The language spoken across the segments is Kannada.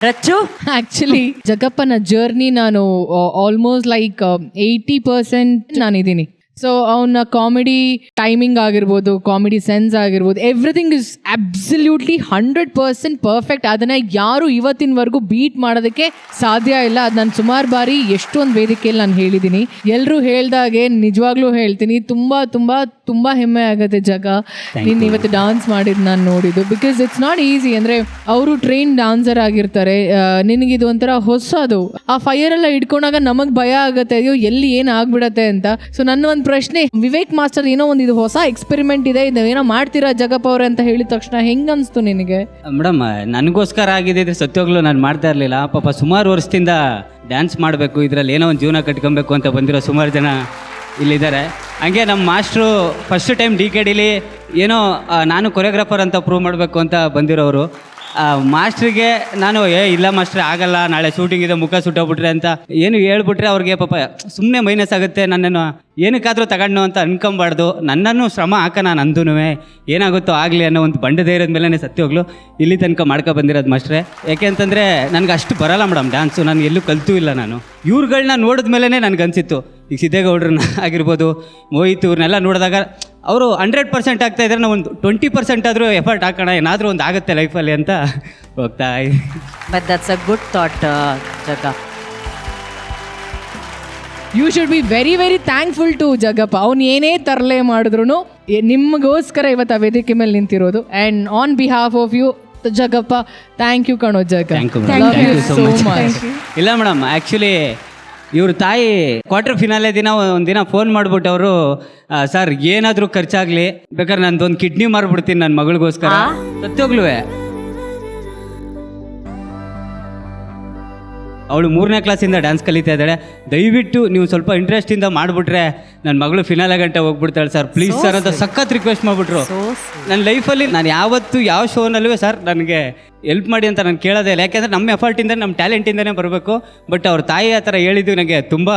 ರಚ್ಚು ಆಕ್ಚುಲಿ ಜಗಪ್ಪನ ಜರ್ನಿ ನಾನು ಆಲ್ಮೋಸ್ಟ್ ಲೈಕ್ 80% ನಾನಿದ್ದೀನಿ. ಸೊ ಅವನ ಕಾಮಿಡಿ ಟೈಮಿಂಗ್ ಆಗಿರ್ಬೋದು, ಕಾಮಿಡಿ ಸೆನ್ಸ್ ಆಗಿರ್ಬೋದು, ಎವ್ರಿಥಿಂಗ್ ಇಸ್ ಅಬ್ಸಲ್ಯೂಟ್ಲಿ 100% ಪರ್ಫೆಕ್ಟ್. ಅದನ್ನು ಯಾರು ಇವತ್ತಿನವರೆಗೂ ಬೀಟ್ ಮಾಡೋದಕ್ಕೆ ಸಾಧ್ಯ ಇಲ್ಲ. ಅದು ನಾನು ಸುಮಾರು ಬಾರಿ ಎಷ್ಟೊಂದು ವೇದಿಕೆಯಲ್ಲಿ ನಾನು ಹೇಳಿದ್ದೀನಿ. ಎಲ್ಲರೂ ಹೇಳ್ದಾಗೆ ನಿಜವಾಗ್ಲೂ ಹೇಳ್ತೀನಿ, ತುಂಬ ತುಂಬ ತುಂಬ ಹೆಮ್ಮೆ ಆಗುತ್ತೆ ಜಗ ನೀನು ಇವತ್ತು ಡಾನ್ಸ್ ಮಾಡಿದ್ದು ನಾನು ನೋಡಿದ್ದು. Because it's not easy. ಅಂದರೆ ಅವರು ಟ್ರೈನ್ ಡಾನ್ಸರ್ ಆಗಿರ್ತಾರೆ, ನಿನಗಿದು ಒಂಥರ ಹೊಸದು. ಆ ಫೈರ್ ಎಲ್ಲ ಇಟ್ಕೊಂಡಾಗ ನಮಗೆ ಭಯ ಆಗುತ್ತೆ, ಅಯ್ಯೋ ಎಲ್ಲಿ ಏನು ಆಗ್ಬಿಡತ್ತೆ ಅಂತ. ಸೊ ನನ್ನ ಒಂದು ಪ್ರಶ್ನೆ, ವಿವೇಕ್ ಮಾಸ್ಟರ್ ಏನೋ ಒಂದು ಇದು ಹೊಸ ಎಕ್ಸ್ಪೆರಿಮೆಂಟ್ ಇದೆ, ಇದು ಏನೋ ಮಾಡ್ತೀರಾ ಜಗಪ್ಪ ಅವ್ರೆ ಅಂತ ಹೇಳಿದ ತಕ್ಷಣ ಹೆಂಗ್ ಅನ್ಸ್ತು ನಿನಗೆ? ಮೇಡಮ್, ನನಗೋಸ್ಕರ ಆಗಿದ್ದಿದ್ರೆ ಸತ್ಯೋಗ್ಲು ನಾನು ಮಾಡ್ತಾ ಇರಲಿಲ್ಲ. ಪಾಪ ಸುಮಾರು ವರ್ಷದಿಂದ ಡ್ಯಾನ್ಸ್ ಮಾಡಬೇಕು, ಇದರಲ್ಲಿ ಏನೋ ಒಂದು ಜೀವನ ಕಟ್ಕೊಬೇಕು ಅಂತ ಬಂದಿರೋ ಸುಮಾರು ಜನ ಇಲ್ಲಿದ್ದಾರೆ. ಹಂಗೆ ನಮ್ಮ ಮಾಸ್ಟ್ರು ಫಸ್ಟ್ ಟೈಮ್ DKDಲಿ ಏನೋ ನಾನು ಕೊರಿಯೋಗ್ರಾಫರ್ ಅಂತ ಪ್ರೂವ್ ಮಾಡಬೇಕು ಅಂತ ಬಂದಿರೋರು. ಮಾಸ್ಟ್ರಿಗೆ ನಾನು ಇಲ್ಲ ಮಾಸ್ಟ್ರೆ ಆಗಲ್ಲ, ನಾಳೆ ಶೂಟಿಂಗ್ ಇದೆ, ಮುಖ ಸುಟ್ಟೋಗ್ಬಿಟ್ರೆ ಅಂತ ಏನು ಹೇಳ್ಬಿಟ್ರೆ ಅವ್ರಿಗೆ ಪಾಪ ಸುಮ್ಮನೆ ಮೈನಸ್ ಆಗುತ್ತೆ. ನನ್ನನ್ನು ಏನಕ್ಕಾದರೂ ತಗೊಂಡು ಅಂತ ಅನ್ಕೊಂಬಾರ್ದು, ನನ್ನನ್ನು ಶ್ರಮ ಹಾಕೋಣ, ನಂದೂ ಏನಾಗುತ್ತೋ ಆಗಲಿ ಅನ್ನೋ ಒಂದು ಬಂಡ ಧೈರ್ಯದ ಮೇಲೆ ಸತ್ಯೋಗ್ಲು ಇಲ್ಲಿ ತನಕ ಮಾಡ್ಕೊ ಬಂದಿರೋದು ಮಾಸ್ಟ್ರೆ. ಯಾಕೆ ಅಂತಂದರೆ ನನಗೆ ಅಷ್ಟು ಬರಲ್ಲ ಮೇಡಮ್ ಡ್ಯಾನ್ಸು, ನಾನು ಎಲ್ಲೂ ಕಲಿತೂ ಇಲ್ಲ. ನಾನು ಇವ್ರುಗಳನ್ನ ನೋಡಿದ ಮೇಲೇ ನನಗನ್ಸಿತ್ತು, ಈಗ ಸಿದ್ದೇಗೌಡ್ರನ್ನ ಆಗಿರ್ಬೋದು, ಮೋಹಿತ್ ಇವ್ರನ್ನೆಲ್ಲ ನೋಡಿದಾಗ ಅವರು 100% ಆಗ್ತಾ ಇದ್ದಾರೆ, ನಾವು ಒಂದು 20% ಆದರೂ ಎಫರ್ಟ್ ಹಾಕೋಣ, ಏನಾದರೂ ಒಂದು ಆಗುತ್ತೆ ಲೈಫಲ್ಲಿ ಅಂತ ಹೋಗ್ತಾ. But that's a good thought Jaga. You should be very very thankful to Jagappa. ಅವ್ನು ಏನೇ ತರಲೆ ಮಾಡಿದ್ರು ನಿಮಗೋಸ್ಕರ ಇವತ್ತು ಆ ವೇದಿಕೆ ಮೇಲೆ ನಿಂತಿರೋದು. And on behalf of you Jagappa, thank you ಕಣೋ Jaga. Thank you so much. ಇಲ್ಲ ಮೇಡಮ್, ಆ್ಯಕ್ಚುಲಿ ಇವ್ರ ತಾಯಿ ಕ್ವಾರ್ಟರ್ ಫಿನಾಲೆ ದಿನ ಒಂದಿನ ಫೋನ್ ಮಾಡಿಬಿಟ್ಟು ಅವರು, ಸರ್ ಏನಾದರೂ ಖರ್ಚಾಗಲಿ ಬೇಕಾದ್ರೆ ನಂದೊಂದು ಕಿಡ್ನಿ ಮಾರ್ಬಿಡ್ತೀನಿ ನನ್ನ ಮಗಳಿಗೋಸ್ಕರ. ಸತ್ಯೋಗ್ಲುವೆ ಅವಳು 3ನೇ ಕ್ಲಾಸಿಂದ ಡ್ಯಾನ್ಸ್ ಕಲಿತಾ ಇದ್ದಾಳೆ, ದಯವಿಟ್ಟು ನೀವು ಸ್ವಲ್ಪ ಇಂಟ್ರೆಸ್ಟಿಂದ ಮಾಡಿಬಿಟ್ರೆ ನನ್ನ ಮಗಳು ಫಿನಾಲೆ ಗಂಟೆ ಹೋಗ್ಬಿಡ್ತಾಳೆ ಸರ್, ಪ್ಲೀಸ್ ಸರ್ ಅಂತ ಸಖತ್ ರಿಕ್ವೆಸ್ಟ್ ಮಾಡಿಬಿಟ್ರು. ನನ್ನ ಲೈಫಲ್ಲಿ ನಾನು ಯಾವತ್ತೂ ಯಾವ ಶೋನಲ್ಲೂ ಸರ್ ನನಗೆ ಎಲ್ಪ್ ಮಾಡಿ ಅಂತ ನಾನು ಕೇಳೋದೇ ಇಲ್ಲ. ಯಾಕೆಂದರೆ ನಮ್ಮ ಎಫರ್ಟಿಂದ ನಮ್ಮ ಟ್ಯಾಲೆಂಟಿಂದನೇ ಬರಬೇಕು. ಬಟ್ ಅವ್ರ ತಾಯಿ ಆ ಥರ ಹೇಳಿದ್ದು ನನಗೆ ತುಂಬ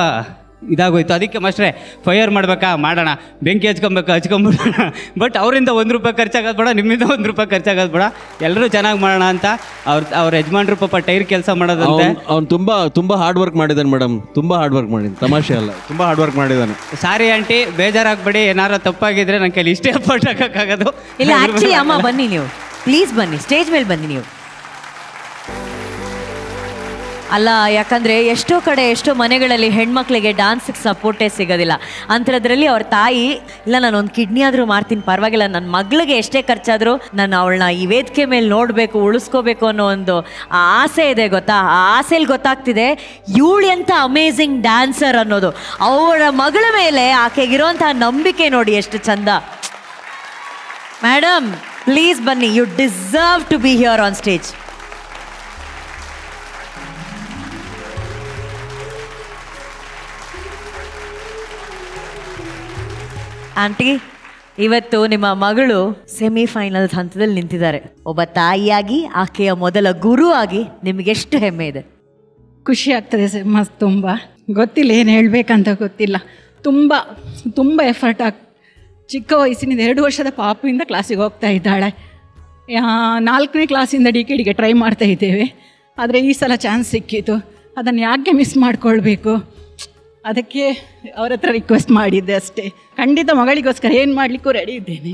ಇದಾಗೋಯ್ತು. ಅದಕ್ಕೆ ಮಾಸ್ಟ್ರೆ ಫೈರ್ ಮಾಡಬೇಕಾ, ಮಾಡೋಣ, ಬೆಂಕಿ ಹಚ್ಕೊಂಬಿಡೋಣ. ಬಟ್ ಅವರಿಂದ ₹1 ಖರ್ಚಾಗೋದು ಬೇಡ, ನಿಮ್ಮಿಂದ ₹1 ಖರ್ಚಾಗೋದು ಬೇಡ, ಎಲ್ಲರೂ ಚೆನ್ನಾಗಿ ಮಾಡೋಣ ಅಂತ ಅವ್ರ ಯಜಮಾನ್ರು ಪಾಪ ಟೈರ್ ಕೆಲಸ ಮಾಡೋದಂತೆ. ಅವ್ನು ತುಂಬ ಹಾರ್ಡ್ ವರ್ಕ್ ಮಾಡಿದ್ದಾನೆ ಮೇಡಮ್, ತುಂಬ ಹಾರ್ಡ್ ವರ್ಕ್ ಮಾಡಿದ್ದಾನೆ, ತಮಾಷೆ ಅಲ್ಲ, ತುಂಬ ಹಾರ್ಡ್ ವರ್ಕ್ ಮಾಡಿದ್ದಾನೆ. ಸಾರಿ ಆಂಟಿ, ಬೇಜಾರಾಗಬೇಡಿ, ಏನಾರು ತಪ್ಪಾಗಿದ್ರೆ ನನ್ನ ಕೈಲಿ ಇಷ್ಟೇ ಎಫರ್ಟ್ ಹಾಕೋಕ್ಕಾಗೋದು. ಇಲ್ಲ ಆ್ಯಕ್ಚುಲಿ ಅಮ್ಮ ಬನ್ನಿ, ನೀವು ಪ್ಲೀಸ್ ಬನ್ನಿ, ಸ್ಟೇಜ್ ಮೇಲೆ ಬನ್ನಿ ನೀವು. ಅಲ್ಲ, ಯಾಕಂದರೆ ಎಷ್ಟೋ ಕಡೆ ಎಷ್ಟೋ ಮನೆಗಳಲ್ಲಿ ಹೆಣ್ಮಕ್ಳಿಗೆ ಡಾನ್ಸಿಗೆ ಸಪೋರ್ಟೇ ಸಿಗೋದಿಲ್ಲ. ಅಂಥದ್ರಲ್ಲಿ ಅವ್ರ ತಾಯಿ, ಇಲ್ಲ ನಾನು ಒಂದು ಕಿಡ್ನಿ ಆದರೂ ಮಾಡ್ತೀನಿ ಪರವಾಗಿಲ್ಲ, ನನ್ನ ಮಗಳಿಗೆ ಎಷ್ಟೇ ಖರ್ಚಾದರೂ ನಾನು ಅವಳನ್ನ ಈ ವೇದಿಕೆ ಮೇಲೆ ನೋಡಬೇಕು, ಉಳಿಸ್ಕೋಬೇಕು ಅನ್ನೋ ಒಂದು ಆಸೆ ಇದೆ ಗೊತ್ತಾ. ಆ ಆಸೆಯಲ್ಲಿ ಗೊತ್ತಾಗ್ತಿದೆ ಇವಳು ಎಂಥ ಅಮೇಝಿಂಗ್ ಡ್ಯಾನ್ಸರ್ ಅನ್ನೋದು. ಅವಳ ಮಗಳ ಮೇಲೆ ಆಕೆಗಿರೋಂಥ ನಂಬಿಕೆ ನೋಡಿ ಎಷ್ಟು ಚಂದ. ಮೇಡಮ್ ಪ್ಲೀಸ್ ಬನ್ನಿ, you deserve to be here on stage. Aunty, ಇವತ್ತು ನಿಮ್ಮ ಮಗಳು ಸೆಮಿಫೈನಲ್ ಹಂತದಲ್ಲಿ ನಿಂತಿದ್ದಾರೆ. ಒಬ್ಬ ತಾಯಿಯಾಗಿ, ಆಕೆಯ ಮೊದಲ ಗುರು ಆಗಿ ನಿಮಗೆಷ್ಟು ಹೆಮ್ಮೆ ಇದೆ? ಖುಷಿ ಆಗ್ತದೆ ಸರ್, ಮಸ್ತ್. ತುಂಬ ಗೊತ್ತಿಲ್ಲ ಏನು ಹೇಳಬೇಕಂತ ಗೊತ್ತಿಲ್ಲ. ತುಂಬ ಎಫರ್ಟ್ ಚಿಕ್ಕ ವಯಸ್ಸಿನಿಂದ 2 ವರ್ಷದ ಪಾಪುವಿಂದ ಕ್ಲಾಸಿಗೆ ಹೋಗ್ತಾ ಇದ್ದಾಳೆ. 4ನೇ ಕ್ಲಾಸಿಂದ DKDಗೆ ಟ್ರೈ ಮಾಡ್ತಾ ಇದ್ದೇವೆ. ಆದರೆ ಈ ಸಲ ಚಾನ್ಸ್ ಸಿಕ್ಕಿತು, ಅದನ್ನು ಯಾಕೆ ಮಿಸ್ ಮಾಡಿಕೊಳ್ಬೇಕು, ಅದಕ್ಕೆ ಅವ್ರ ಹತ್ರ ರಿಕ್ವೆಸ್ಟ್ ಮಾಡಿದ್ದೆ ಅಷ್ಟೇ. ಖಂಡಿತ ಮಗಳಿಗೋಸ್ಕರ ಏನು ಮಾಡಲಿಕ್ಕೂ ರೆಡಿ ಇದ್ದೇನೆ.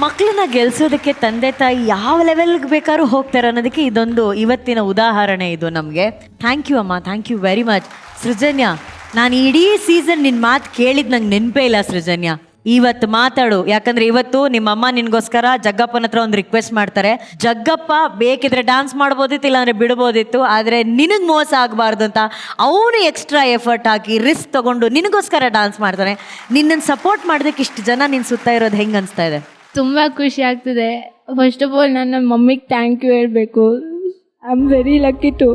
ಮಕ್ಕಳನ್ನ ಗೆಲ್ಸೋದಕ್ಕೆ ತಂದೆ ತಾಯಿ ಯಾವ ಲೆವೆಲ್ಗೆ ಬೇಕಾದ್ರೂ ಹೋಗ್ತಾರೆ ಅನ್ನೋದಕ್ಕೆ ಇದೊಂದು ಇವತ್ತಿನ ಉದಾಹರಣೆ ಇದು ನಮಗೆ. ಥ್ಯಾಂಕ್ ಯು ಅಮ್ಮ, ಥ್ಯಾಂಕ್ ಯು ವೆರಿ ಮಚ್. ಸೃಜನ್ಯ, ನಾನು ಇಡೀ ಸೀಸನ್ ನಿನ್ನ ಮಾತು ಕೇಳಿದ್ದು ನಂಗೆ ನೆನಪೇ ಇಲ್ಲ ಸೃಜನ್ಯ. ಇವತ್ತು ಮಾತಾಡು, ಯಾಕಂದ್ರೆ ಇವತ್ತು ನಿಮ್ಮಮ್ಮ ನಿನ್ಗೋಸ್ಕರ ಜಗ್ಗಪ್ಪನ ಹತ್ರ ಒಂದು ರಿಕ್ವೆಸ್ಟ್ ಮಾಡ್ತಾರೆ. ಜಗ್ಗಪ್ಪ ಬೇಕಿದ್ರೆ ಡಾನ್ಸ್ ಮಾಡ್ಬೋದಿತ್ತು, ಇಲ್ಲಾಂದ್ರೆ ಬಿಡ್ಬೋದಿತ್ತು, ಆದರೆ ನಿನಗೆ ಮೋಸ ಆಗಬಾರ್ದು ಅಂತ ಅವನು ಎಕ್ಸ್ಟ್ರಾ ಎಫರ್ಟ್ ಹಾಕಿ ರಿಸ್ಕ್ ತಗೊಂಡು ನಿನಗೋಸ್ಕರ ಡಾನ್ಸ್ ಮಾಡ್ತಾನೆ. ನಿನ್ನನ್ನು ಸಪೋರ್ಟ್ ಮಾಡೋದಕ್ಕೆ ಇಷ್ಟು ಜನ ನಿನ್ನ ಸುತ್ತ ಇರೋದು ಹೆಂಗೆ ಅನಿಸ್ತಾ ಇದೆ? ತುಂಬ ಖುಷಿ ಆಗ್ತಿದೆ. ಫಸ್ಟ್ ಆಫ್ ಆಲ್ ನಾನು ನಮ್ಮ ಮಮ್ಮಿಗೆ ಥ್ಯಾಂಕ್ ಯು ಹೇಳಬೇಕು. I am very lucky to.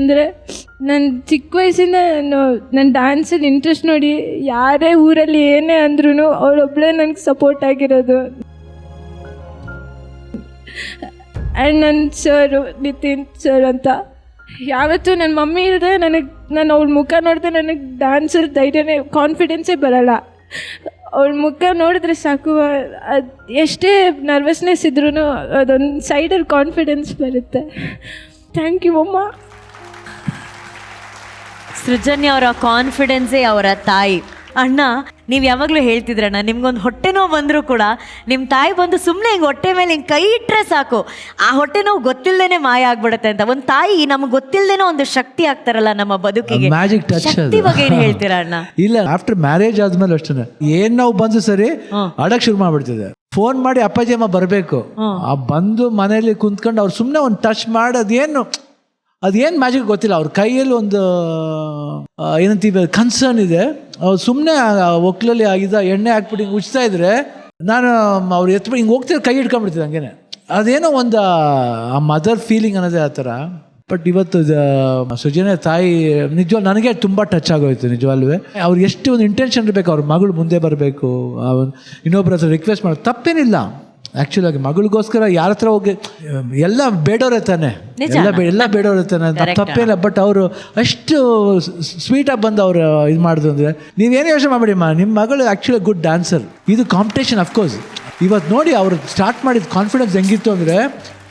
ಅಂದರೆ ನನ್ನ ಚಿಕ್ಕ ವಯಸ್ಸಿಂದ ನನ್ನ ಡ್ಯಾನ್ಸಲ್ಲಿ ಇಂಟ್ರೆಸ್ಟ್ ನೋಡಿ ಯಾರೇ ಊರಲ್ಲಿ ಏನೇ ಅಂದ್ರೂ ಅವಳೊಬ್ಬಳೇ ನನಗೆ ಸಪೋರ್ಟ್ ಆಗಿರೋದು. ಆ್ಯಂಡ್ ನನ್ನ ಸರು ನಿತಿನ್ ಸರ್ ಅಂತ. ಯಾವತ್ತೂ ನನ್ನ ಮಮ್ಮಿ ಇಲ್ಲದೆ ನಾನು ಅವಳ ಮುಖ ನೋಡಿದೆ ನನಗೆ ಡ್ಯಾನ್ಸಲ್ಲಿ ಧೈರ್ಯನೇ ಕಾನ್ಫಿಡೆನ್ಸೇ ಬರೋಲ್ಲ. ಅವಳ ಮುಖ ನೋಡಿದ್ರೆ ಸಾಕು, ಅದು ಎಷ್ಟೇ ನರ್ವಸ್ನೆಸ್ ಇದ್ರೂ ಅದೊಂದು ಸೈಡಲ್ಲಿ ಕಾನ್ಫಿಡೆನ್ಸ್ ಬರುತ್ತೆ. ಥ್ಯಾಂಕ್ ಯು ಅಮ್ಮ. ಸೃಜನ್ಯ ಅವರ ಕಾನ್ಫಿಡೆನ್ಸೇ ಅವರ ತಾಯಿ. ಅಣ್ಣ, ನೀವು ಯಾವಾಗಲೂ ಹೇಳ್ತಿದ್ರಣ್ಣ, ನಿಮ್ಗೊಂದು ಹೊಟ್ಟೆ ನೋವು ಬಂದರೂ ಕೂಡ ನಿಮ್ಮ ತಾಯಿ ಬಂದು ಸುಮ್ಮನೆ ಹಿಂಗೆ ಹೊಟ್ಟೆ ಮೇಲೆ ಹಿಂಗೆ ಕೈ ಇಟ್ಟರೆ ಸಾಕು, ಆ ಹೊಟ್ಟೆ ನೋವು ಗೊತ್ತಿಲ್ಲದೇನೆ ಮಾಯ ಆಗ್ಬಿಡುತ್ತೆ ಅಂತ. ಒಂದು ತಾಯಿ ನಮ್ಗೆ ಗೊತ್ತಿಲ್ಲದೇನೋ ಒಂದು ಶಕ್ತಿ ಆಗ್ತಾರಲ್ಲ ನಮ್ಮ ಬದುಕಿಗೆ. ಮ್ಯಾಜಿಕ್ ಟಚ್ ಶಕ್ತಿ ಬಗ್ಗೆ ಏನು ಹೇಳ್ತೀರಾ ಅಣ್ಣ? ಇಲ್ಲ, ಆಫ್ಟರ್ ಮ್ಯಾರೇಜ್ ಆದ್ಮೇಲೆ ಅಷ್ಟೇ ಏನ್ ನಾವು ಬಂದು ಸರಿ ಅಡಕ್ ಶುರು ಮಾಡ್ಬಿಡ್ತಿದೆ. ಫೋನ್ ಮಾಡಿ ಅಪ್ಪಾಜಿ ಅಮ್ಮ ಬರಬೇಕು, ಆ ಬಂದು ಮನೆಯಲ್ಲಿ ಕುಂತ್ಕೊಂಡು ಅವ್ರು ಸುಮ್ಮನೆ ಒಂದು ಟಚ್ ಮಾಡೋದೇನು ಅದೇನು ಮ್ಯಾಜಿಕ್ ಗೊತ್ತಿಲ್ಲ. ಅವ್ರ ಕೈಯಲ್ಲಿ ಒಂದು ಏನಂತೀವಿ ಕನ್ಸರ್ನ್ ಇದೆ. ಅವ್ರು ಸುಮ್ಮನೆ ಒಕ್ಲಲ್ಲಿ ಆಗಿದ್ದ ಎಣ್ಣೆ ಹಾಕ್ಬಿಟ್ಟು ಹಿಂಗೆ ಉಚ್ತಾ ಇದ್ರೆ ನಾನು ಅವ್ರು ಎತ್ಬಿಟ್ಟು ಹಿಂಗೆ ಹೋಗ್ತಿದ್ರೆ ಕೈ ಹಿಡ್ಕೊಂಡ್ಬಿಡ್ತಿದ್ದೆ ಹಂಗೇನೆ. ಅದೇನೋ ಒಂದು ಆ ಮದರ್ ಫೀಲಿಂಗ್ ಅನ್ನೋದೇ ಆ ಥರ. ಬಟ್ ಇವತ್ತು ಸೃಜನ್ಯ ತಾಯಿ ನಿಜವಾಗ್ಲೂ ನನಗೆ ತುಂಬ ಟಚ್ ಆಗೋಯ್ತು ನಿಜವಾಗ್ಲೂ. ಅವ್ರಿಗೆ ಎಷ್ಟು ಒಂದು ಇಂಟೆನ್ಷನ್ ಇರಬೇಕು, ಅವ್ರ ಮಗಳು ಮುಂದೆ ಬರಬೇಕು, ಇನ್ನೊಬ್ಬರ ಹತ್ರ ರಿಕ್ವೆಸ್ಟ್ ಮಾಡೋದು ತಪ್ಪೇನಿಲ್ಲ. ಆ್ಯಕ್ಚುಲಿ ಆಗಿ ಮಗಳಿಗೋಸ್ಕರ ಯಾರ ಹತ್ರ ಹೋಗಿ ಎಲ್ಲ ಬೇಡೋರೆ ತಾನೆ, ಎಲ್ಲ ಬೇಡೋರೆ ತಾನೆ, ತಪ್ಪೇನಿಲ್ಲ. ಬಟ್ ಅವರು ಅಷ್ಟು ಸ್ವೀಟಾಗಿ ಬಂದು ಅವ್ರು ಇದು ಮಾಡಿದ್ರು ಅಂದರೆ ನೀವೇನು ಯೋಚನೆ ಮಾಡಬೇಡಿ, ನಿಮ್ಮ ಮಗಳು ಆ್ಯಕ್ಚುಲಿ ಗುಡ್ ಡ್ಯಾನ್ಸರ್. ಇದು ಕಾಂಪಿಟೇಷನ್ ಅಫ್ಕೋರ್ಸ್. ಇವತ್ತು ನೋಡಿ ಅವ್ರು ಸ್ಟಾರ್ಟ್ ಮಾಡಿದ ಕಾನ್ಫಿಡೆನ್ಸ್ ಹೆಂಗಿತ್ತು ಅಂದರೆ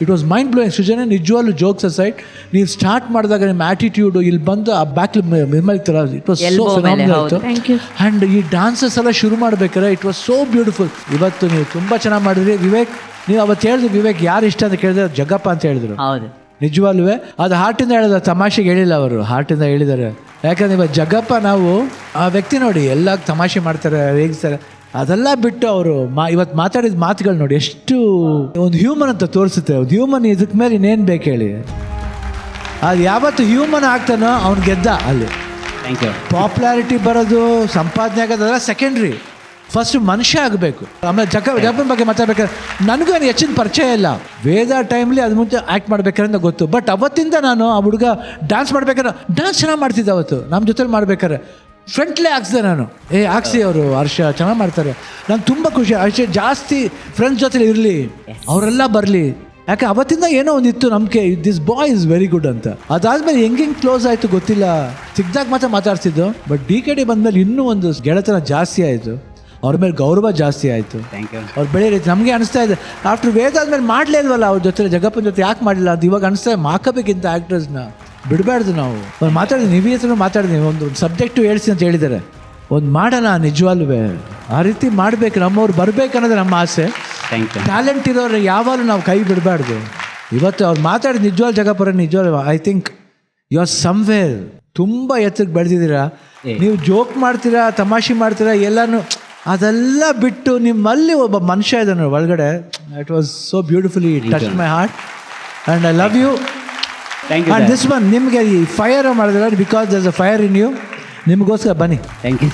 ಇಟ್ ವಾಸ್ ಮೈಂಡ್ ಬ್ಲೋಯಿಂಗ್. ಸೃಜನೆ ನಿಜವಾಗ್ಲೂ ಜೋಕ್ಸ್ ಅಸೈಡ್, ನೀವು ಸ್ಟಾರ್ಟ್ ಮಾಡಿದಾಗ ನಿಮ್ಮ ಆ್ಯಟಿಟ್ಯೂಡು ಇಲ್ಲಿ ಬಂದು ಆ ಬ್ಯಾಕ್ ಮಿಮ್ಮಲ್ತರ ಇಟ್ ವಾಸ್ ಸೋ ಫಿನಾಮಿನಲ್ ಆಯಿತು. ಆ್ಯಂಡ್ ಈ ಡಾನ್ಸಸ್ ಎಲ್ಲ ಶುರು ಮಾಡ್ಬೇಕಾದ್ರೆ ಇಟ್ ವಾಸ್ ಸೋ ಬ್ಯೂಟಿಫುಲ್. ಇವತ್ತು ನೀವು ತುಂಬ ಚೆನ್ನಾಗಿ ಮಾಡಿದ್ರಿ. ವಿವೇಕ್, ನೀವು ಅವತ್ತು ಹೇಳಿದ್ರಿ ವಿವೇಕ್ ಯಾರು ಇಷ್ಟ ಅಂತ ಕೇಳಿದ್ರೆ ಜಗ್ಗಪ್ಪ ಅಂತ ಹೇಳಿದ್ರು. ನಿಜವಾಗ್ಲೂ ಅದು ಹಾರ್ಟಿಂದ ಹೇಳಿದ, ತಮಾಷೆಗೆ ಹೇಳಿಲ್ಲ, ಅವರು ಹಾರ್ಟಿಂದ ಹೇಳಿದ್ದಾರೆ. ಯಾಕಂದ್ರೆ ಇವತ್ತು ಜಗ್ಗಪ್ಪ ನಾವು ಆ ವ್ಯಕ್ತಿ ನೋಡಿ ಎಲ್ಲ ತಮಾಷೆ ಮಾಡ್ತಾರೆ, ರೇಗಿಸ್ತಾರೆ, ಅದೆಲ್ಲ ಬಿಟ್ಟು ಅವರು ಇವತ್ತು ಮಾತಾಡಿದ ಮಾತುಗಳು ನೋಡಿ ಎಷ್ಟು ಒಂದು ಹ್ಯೂಮನ್ ಅಂತ ತೋರಿಸುತ್ತೆ. ಒಂದು ಹ್ಯೂಮನ್ ಇದಕ್ಕೆ ಮೇಲೆ ಇನ್ನೇನು ಬೇಕು ಹೇಳಿ. ಅದು ಯಾವತ್ತು ಹ್ಯೂಮನ್ ಆಗ್ತಾನೋ ಅವ್ನು ಗೆದ್ದ ಅಲ್ಲಿ. Thank you. ಪಾಪ್ಯುಲಾರಿಟಿ ಬರೋದು, ಸಂಪಾದನೆ ಆಗೋದೆಲ್ಲ ಸೆಕೆಂಡ್ರಿ. ಫಸ್ಟ್ ಮನುಷ್ಯ ಆಗಬೇಕು. ಆಮೇಲೆ ಜಗಪ್ಪನ ಬಗ್ಗೆ ಮಾತಾಡ್ಬೇಕಾದ್ರೆ ನನಗೂ ಏನು ಹೆಚ್ಚಿನ ಪರಿಚಯ ಇಲ್ಲ. ವೇದ ಟೈಮ್ಲಿ ಅದು ಮುಂಚೆ ಆ್ಯಕ್ಟ್ ಮಾಡ್ಬೇಕಾದ್ರೆ ಗೊತ್ತು. ಬಟ್ ಅವತ್ತಿಂದ ನಾನು ಆ ಹುಡುಗ ಡ್ಯಾನ್ಸ್ ಮಾಡ್ಬೇಕಾದ್ರೆ ಡ್ಯಾನ್ಸ್ ಚೆನ್ನಾಗಿ ಮಾಡ್ತಿದ್ದೆ. ಅವತ್ತು ನಮ್ಮ ಜೊತೆಲಿ ಮಾಡ್ಬೇಕಾದ್ರೆ ಫ್ರೆಂಡ್ಲೇ ಹಾಕ್ಸಿದೆ ನಾನು, ಹಾಕ್ಸಿ ಅವರು ಹರ್ಷ ಚೆನ್ನಾಗಿ ಮಾಡ್ತಾರೆ. ನಾನು ತುಂಬ ಖುಷಿ. ಹರ್ಷ ಜಾಸ್ತಿ ಫ್ರೆಂಡ್ಸ್ ಜೊತೆ ಇರಲಿ, ಅವರೆಲ್ಲ ಬರಲಿ. ಯಾಕೆ ಅವತ್ತಿಂದ ಏನೋ ಒಂದಿತ್ತು ನಂಬಿಕೆ, this boy is very good ಅಂತ. ಅದಾದ್ಮೇಲೆ ಹೆಂಗೆ ಕ್ಲೋಸ್ ಆಯಿತು ಗೊತ್ತಿಲ್ಲ, ಸಿಕ್ಕಿದಾಗ ಮಾತ್ರ ಮಾತಾಡ್ತಿದ್ದು. ಬಟ್ DKD ಬಂದಮೇಲೆ ಇನ್ನೂ ಒಂದು ಗೆಳೆತನ ಜಾಸ್ತಿ ಆಯಿತು, ಅವ್ರ ಮೇಲೆ ಗೌರವ ಜಾಸ್ತಿ ಆಯಿತು. Thank you. ಅವ್ರು ಬೆಳೆ ರೀತಿ ನಮಗೆ ಅನಿಸ್ತಾ ಇದೆ ಆಫ್ಟರ್ ವೇದ ಆದ್ಮೇಲೆ ಮಾಡಲೇ ಇಲ್ವಲ್ಲ ಅವ್ರ ಜೊತೆ, ಜಗಪ್ಪನ ಜೊತೆ ಯಾಕೆ ಮಾಡಲಿಲ್ಲ ಅಂತ ಇವಾಗ ಅನಿಸ್ತಾ ಇದೆ. ಮಾಕಬೇಕಿಂತ ಆ್ಯಕ್ಟರ್ಸ್ನ ಬಿಡಬಾರ್ದು ನಾವು. ಅವ್ರು ಮಾತಾಡಿದ್ವಿ, ನೀವು ಹತ್ರ ಮಾತಾಡಿದ್ವಿ, ಒಂದು ಸಬ್ಜೆಕ್ಟು ಹೇಳ್ಸಿ ಅಂತ ಹೇಳಿದ್ದಾರೆ, ಒಂದು ಮಾಡೋಣ ನಿಜವಾಗ್ಲೂ ಆ ರೀತಿ ಮಾಡಬೇಕು. ನಮ್ಮವ್ರು ಬರಬೇಕು ಅನ್ನೋದು ನಮ್ಮ ಆಸೆ. Thank you. ಟ್ಯಾಲೆಂಟ್ ಇರೋರು ಯಾವಾಗಲೂ ನಾವು ಕೈ ಬಿಡಬಾರ್ದು. ಇವತ್ತು ಅವ್ರು ಮಾತಾಡಿದ ನಿಜವಾಗ್ಲೂ ಜಗಪ್ಪರ ನಿಜವಾಗ್ಲೂ I think you are somewhere ತುಂಬ ಎತ್ತರಕ್ಕೆ ಬೆಳೆದಿದ್ದೀರಾ. ನೀವು ಜೋಕ್ ಮಾಡ್ತೀರಾ, ತಮಾಷೆ ಮಾಡ್ತೀರಾ, ಎಲ್ಲನೂ ಅದೆಲ್ಲ ಬಿಟ್ಟು ನಿಮ್ಮಲ್ಲಿ ಒಬ್ಬ ಮನುಷ್ಯ ಇದ್ದಾನೆ ಒಳಗಡೆ. It was so beautifully touch my heart and I love you. Thank you. And this one ನಿಮಗೆ ಈ ಫೈರ್ ಮಾಡಿದ್ರೆ because there is a fire in you. ನಿಮಗೋಸ್ಕರ ಬನ್ನಿ. Thank you.